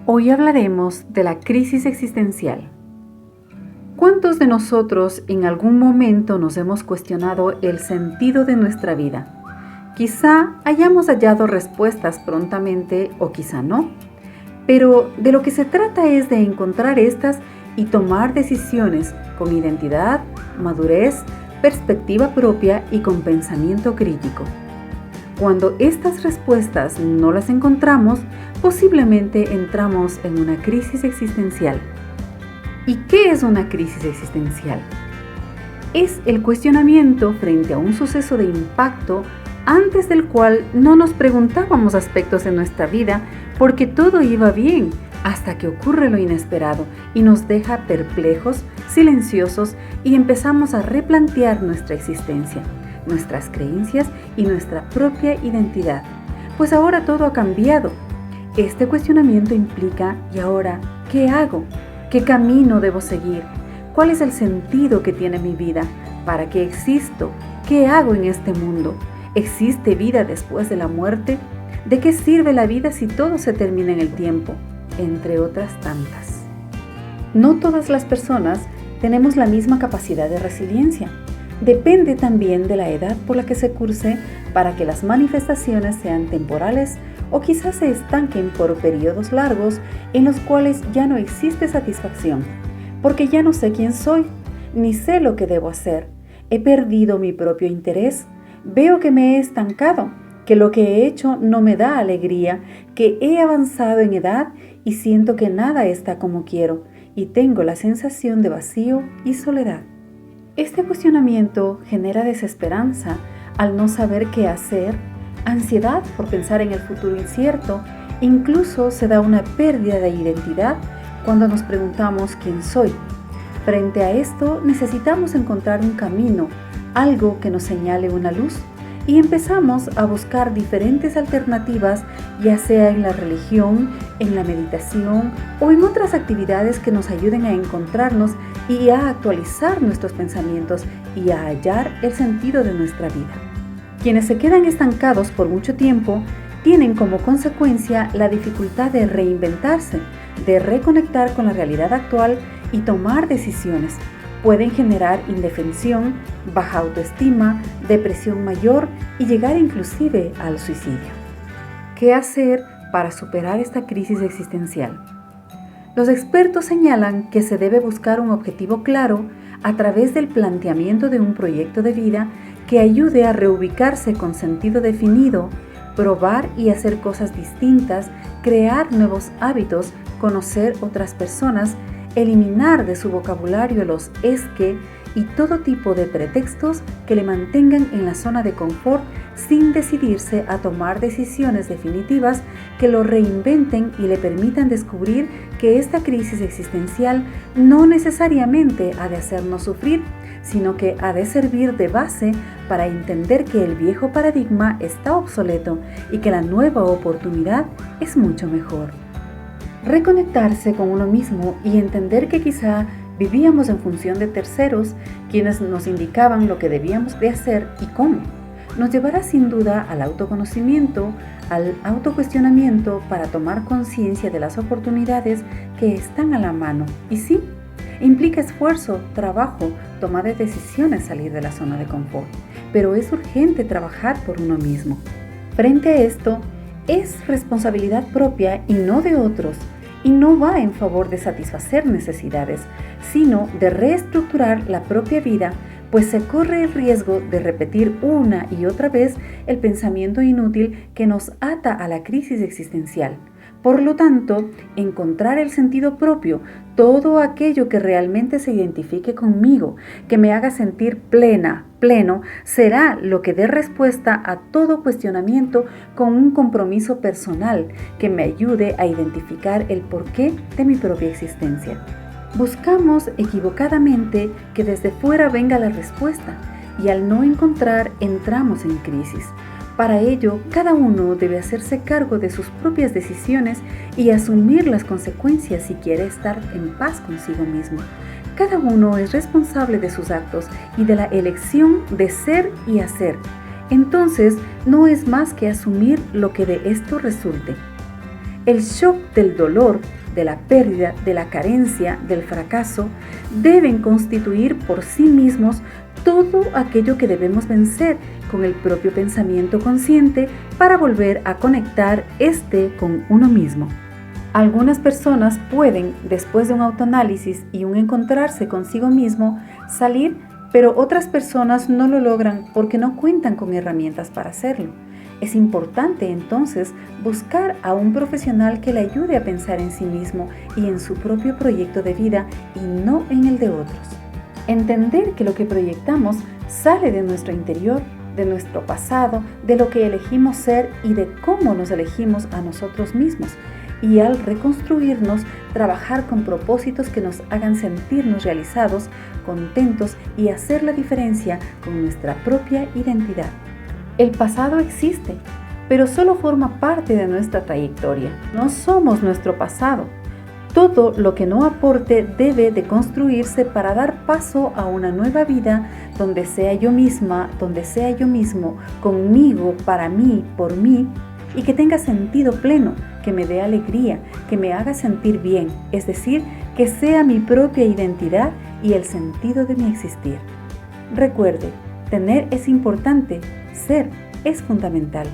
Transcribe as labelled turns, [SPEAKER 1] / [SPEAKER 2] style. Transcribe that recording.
[SPEAKER 1] Hoy hablaremos de la crisis existencial. ¿Cuántos de nosotros en algún momento nos hemos cuestionado el sentido de nuestra vida? Quizá hayamos hallado respuestas prontamente o quizá no, pero de lo que se trata es de encontrar estas y tomar decisiones con identidad, madurez, perspectiva propia y con pensamiento crítico. Cuando estas respuestas no las encontramos, posiblemente entramos en una crisis existencial. ¿Y qué es una crisis existencial? Es el cuestionamiento frente a un suceso de impacto antes del cual no nos preguntábamos aspectos de nuestra vida porque todo iba bien hasta que ocurre lo inesperado y nos deja perplejos, silenciosos y empezamos a replantear nuestra existencia, nuestras creencias y nuestra propia identidad. Pues ahora todo ha cambiado. Este cuestionamiento implica, ¿y ahora qué hago? ¿Qué camino debo seguir? ¿Cuál es el sentido que tiene mi vida? ¿Para qué existo? ¿Qué hago en este mundo? ¿Existe vida después de la muerte? ¿De qué sirve la vida si todo se termina en el tiempo? Entre otras tantas. No todas las personas tenemos la misma capacidad de resiliencia. Depende también de la edad por la que se curse para que las manifestaciones sean temporales o quizás se estanquen por periodos largos en los cuales ya no existe satisfacción, porque ya no sé quién soy, ni sé lo que debo hacer. He perdido mi propio interés, veo que me he estancado, que lo que he hecho no me da alegría, que he avanzado en edad y siento que nada está como quiero, y tengo la sensación de vacío y soledad. Este cuestionamiento genera desesperanza al no saber qué hacer, ansiedad por pensar en el futuro incierto, incluso se da una pérdida de identidad cuando nos preguntamos quién soy. Frente a esto necesitamos encontrar un camino, algo que nos señale una luz, y empezamos a buscar diferentes alternativas, ya sea en la religión, en la meditación o en otras actividades que nos ayuden a encontrarnos y a actualizar nuestros pensamientos y a hallar el sentido de nuestra vida. Quienes se quedan estancados por mucho tiempo tienen como consecuencia la dificultad de reinventarse, de reconectar con la realidad actual y tomar decisiones. Pueden generar indefensión, baja autoestima, depresión mayor y llegar inclusive al suicidio. ¿Qué hacer para superar esta crisis existencial? Los expertos señalan que se debe buscar un objetivo claro a través del planteamiento de un proyecto de vida que ayude a reubicarse con sentido definido, probar y hacer cosas distintas, crear nuevos hábitos, conocer otras personas, eliminar de su vocabulario los es que y todo tipo de pretextos que le mantengan en la zona de confort sin decidirse a tomar decisiones definitivas que lo reinventen y le permitan descubrir que esta crisis existencial no necesariamente ha de hacernos sufrir, sino que ha de servir de base para entender que el viejo paradigma está obsoleto y que la nueva oportunidad es mucho mejor. Reconectarse con uno mismo y entender que quizá vivíamos en función de terceros, quienes nos indicaban lo que debíamos de hacer y cómo, nos llevará sin duda al autoconocimiento, al autocuestionamiento para tomar conciencia de las oportunidades que están a la mano. Y sí, implica esfuerzo, trabajo, toma de decisiones, salir de la zona de confort, pero es urgente trabajar por uno mismo. Frente a esto, es responsabilidad propia y no de otros, y no va en favor de satisfacer necesidades, sino de reestructurar la propia vida, pues se corre el riesgo de repetir una y otra vez el pensamiento inútil que nos ata a la crisis existencial. Por lo tanto, encontrar el sentido propio, todo aquello que realmente se identifique conmigo, que me haga sentir pleno, será lo que dé respuesta a todo cuestionamiento con un compromiso personal que me ayude a identificar el porqué de mi propia existencia. Buscamos equivocadamente que desde fuera venga la respuesta y al no encontrar entramos en crisis. Para ello, cada uno debe hacerse cargo de sus propias decisiones y asumir las consecuencias si quiere estar en paz consigo mismo. Cada uno es responsable de sus actos y de la elección de ser y hacer. Entonces, no es más que asumir lo que de esto resulte. El shock del dolor, de la pérdida, de la carencia, del fracaso, deben constituir por sí mismos todo aquello que debemos vencer con el propio pensamiento consciente para volver a conectar con uno mismo. Algunas personas pueden, después de un autoanálisis y un encontrarse consigo mismo, salir, pero otras personas no lo logran porque no cuentan con herramientas para hacerlo. Es importante entonces buscar a un profesional que le ayude a pensar en sí mismo y en su propio proyecto de vida y no en el de otros. Entender que lo que proyectamos sale de nuestro interior, de nuestro pasado, de lo que elegimos ser y de cómo nos elegimos a nosotros mismos. Y al reconstruirnos, trabajar con propósitos que nos hagan sentirnos realizados, contentos y hacer la diferencia con nuestra propia identidad. El pasado existe, pero solo forma parte de nuestra trayectoria. No somos nuestro pasado. Todo lo que no aporte debe de construirse para dar paso a una nueva vida donde sea yo misma, donde sea yo mismo, conmigo, para mí, por mí, y que tenga sentido pleno, que me dé alegría, que me haga sentir bien, es decir, que sea mi propia identidad y el sentido de mi existir. Recuerde, tener es importante, ser es fundamental.